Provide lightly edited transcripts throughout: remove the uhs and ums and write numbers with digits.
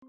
Can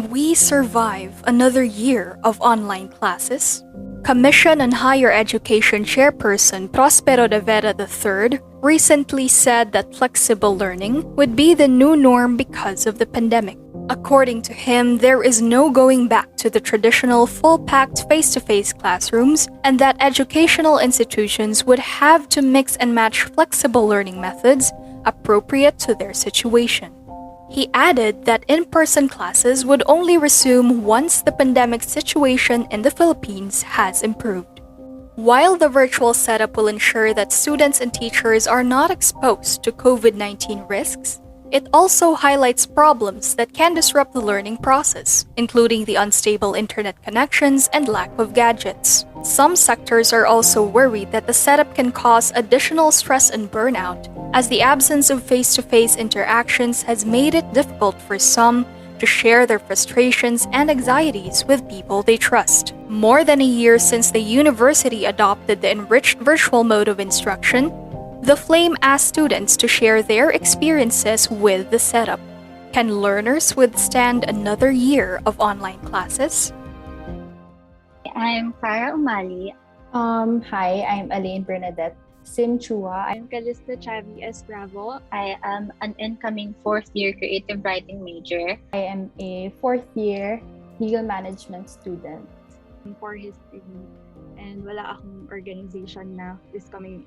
we survive another year of online classes? Commission on Higher Education Chairperson Prospero de Vera III recently said that flexible learning would be the new norm because of the pandemic. According to him, there is no going back to the traditional full-packed face-to-face classrooms, and that educational institutions would have to mix and match flexible learning methods appropriate to their situation. He added that in-person classes would only resume once the pandemic situation in the Philippines has improved. While the virtual setup will ensure that students and teachers are not exposed to COVID-19 risks, it also highlights problems that can disrupt the learning process, including the unstable internet connections and lack of gadgets. Some sectors are also worried that the setup can cause additional stress and burnout, as the absence of face-to-face interactions has made it difficult for some to share their frustrations and anxieties with people they trust. More than a year since the university adopted the enriched virtual mode of instruction, the Flame asked students to share their experiences with the setup. Can learners withstand another year of online classes? I'm Farah Umali. Hi, I'm Elaine Bernadette Simchua. I'm Calista Chavi Esbravo. I am an incoming fourth-year creative writing major. I am a fourth-year legal management student. For history, and wala akong organization na this coming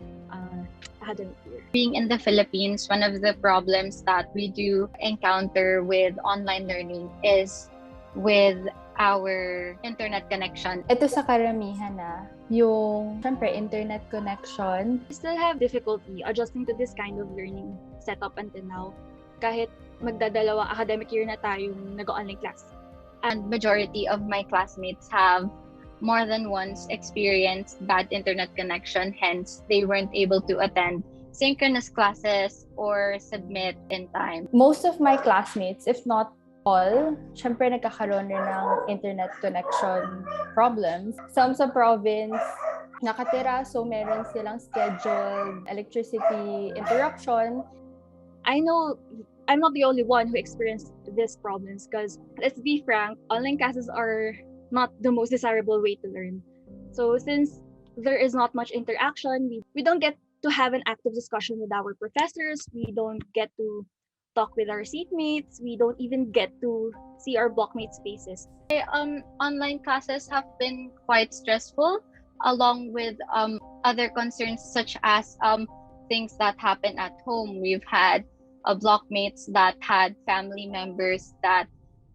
academic year. Being in the Philippines, one of the problems that we do encounter with online learning is with our internet connection. Ito sa karamihan na, yung syempre internet connection. I still have difficulty adjusting to this kind of learning setup until now. Kahit magdadalawang academic year na tayong nag-online class. And majority of my classmates have more than once experienced bad internet connection, hence they weren't able to attend synchronous classes or submit in time. Most of my classmates, if not all, syempre nagkakaroon rin ng internet connection problems. Some sa province, nakatira, so meron silang scheduled electricity interruption. I know I'm not the only one who experienced these problems because, let's be frank, online classes are not the most desirable way to learn. So since there is not much interaction, we don't get to have an active discussion with our professors, we don't get to talk with our seatmates, we don't even get to see our blockmates' faces. Online classes have been quite stressful, along with other concerns such as things that happen at home. We've had blockmates that had family members that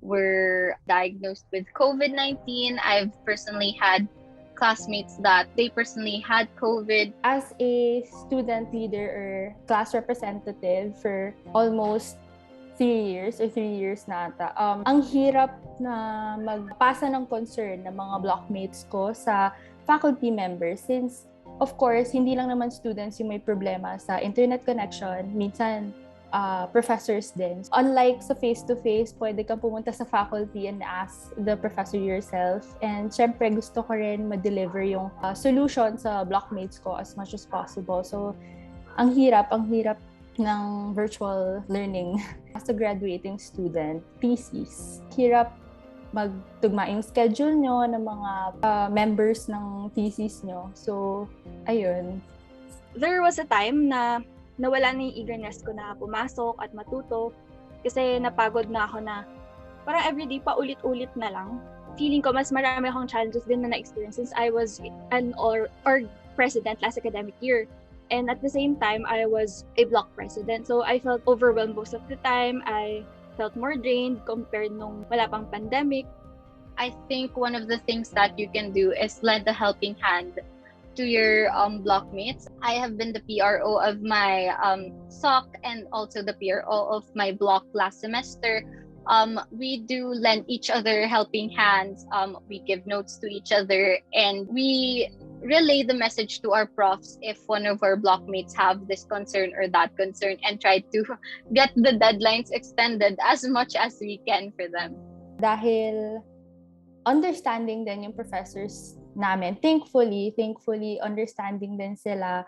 were diagnosed with COVID-19. I've personally had classmates that they personally had COVID. As a student leader or class representative for almost 3 years or 3 years na ata, ang hirap na magpasa ng concern ng mga blockmates ko sa faculty members since, of course, hindi lang naman students yung may problema sa internet connection. Minsan, professors din. Unlike sa face-to-face, pwede kang pumunta sa faculty and ask the professor yourself. And syempre, gusto ko rin ma-deliver yung solution sa blockmates ko as much as possible. So, ang hirap ng virtual learning. As a graduating student, thesis, hirap magtugma yung schedule nyo ng mga members ng thesis nyo. So, ayun. There was a time na nawala na yung eagerness ko na pumasok at matuto kasi napagod na ako na parang everyday pa ulit-ulit na lang. Feeling ko mas marami akong challenges din na na-experience since I was an org president last academic year. And at the same time, I was a block president. So I felt overwhelmed most of the time. I felt more drained compared nung wala pang pandemic. I think one of the things that you can do is lend a helping hand to your blockmates. I have been the PRO of my SOC and also the PRO of my block last semester. We do lend each other helping hands. We give notes to each other and we relay the message to our profs if one of our blockmates have this concern or that concern and try to get the deadlines extended as much as we can for them. Dahil understanding din yung professors namin. Thankfully, understanding din sila,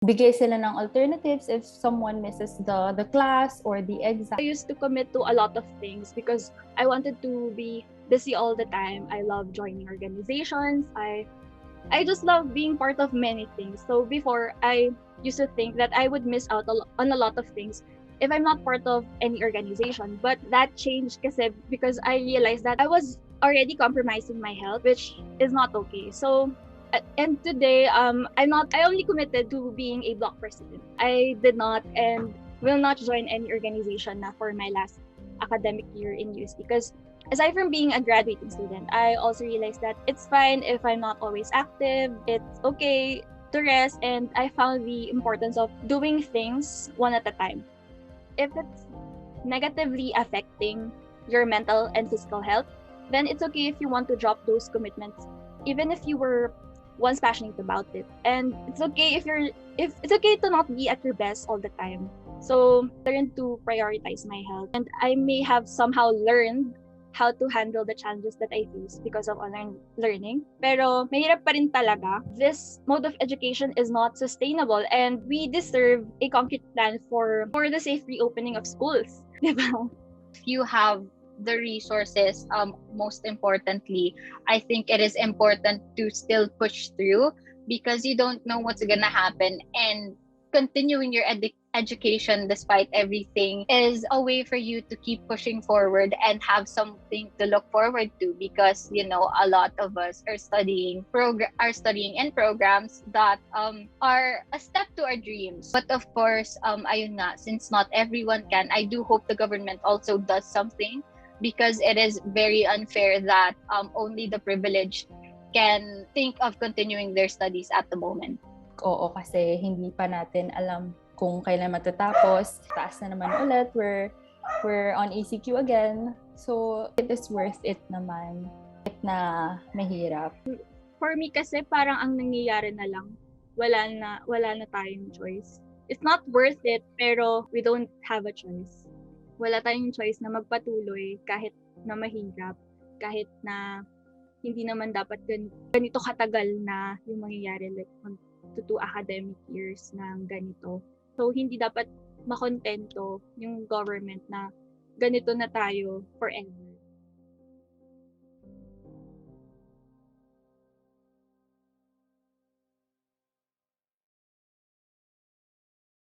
bigay sila ng alternatives if someone misses the class or the exam. I used to commit to a lot of things because I wanted to be busy all the time. I love joining organizations. I just love being part of many things. So before, I used to think that I would miss out on a lot of things if I'm not part of any organization. But that changed because I realized that I was already compromising my health, which is not okay. So and today, I only committed to being a block president. I did not and will not join any organization na for my last academic year in UST because aside from being a graduating student, I also realized that it's fine if I'm not always active. It's okay to rest, and I found the importance of doing things one at a time. If it's negatively affecting your mental and physical health, then it's okay if you want to drop those commitments, even if you were once passionate about it. And it's okay if it's okay to not be at your best all the time. So learn to prioritize my health. And I may have somehow learned how to handle the challenges that I face because of online learning. Pero mahirap pa rin talaga. This mode of education is not sustainable, and we deserve a concrete plan for the safe reopening of schools. Diba? If you have the resources, most importantly, I think it is important to still push through because you don't know what's gonna happen, and continuing your education despite everything is a way for you to keep pushing forward and have something to look forward to, because a lot of us are studying in programs that are a step to our dreams. But of course, ayun nga, since not everyone can, I do hope the government also does something, because it is very unfair that only the privileged can think of continuing their studies at the moment. Oo, kasi hindi pa natin alam kung kailan matatapos. Taas na naman ulit. We're on ECQ again. So, it is worth it naman. Kahit na mahirap. For me kasi parang ang nangyayari na lang, wala na tayong choice. It's not worth it, pero we don't have a choice. Wala tayong choice na magpatuloy kahit na mahirap, kahit na hindi naman dapat ganito katagal na yung mangyayari, like 2 academic years ng ganito. So, hindi dapat makontento yung government na ganito na tayo forever.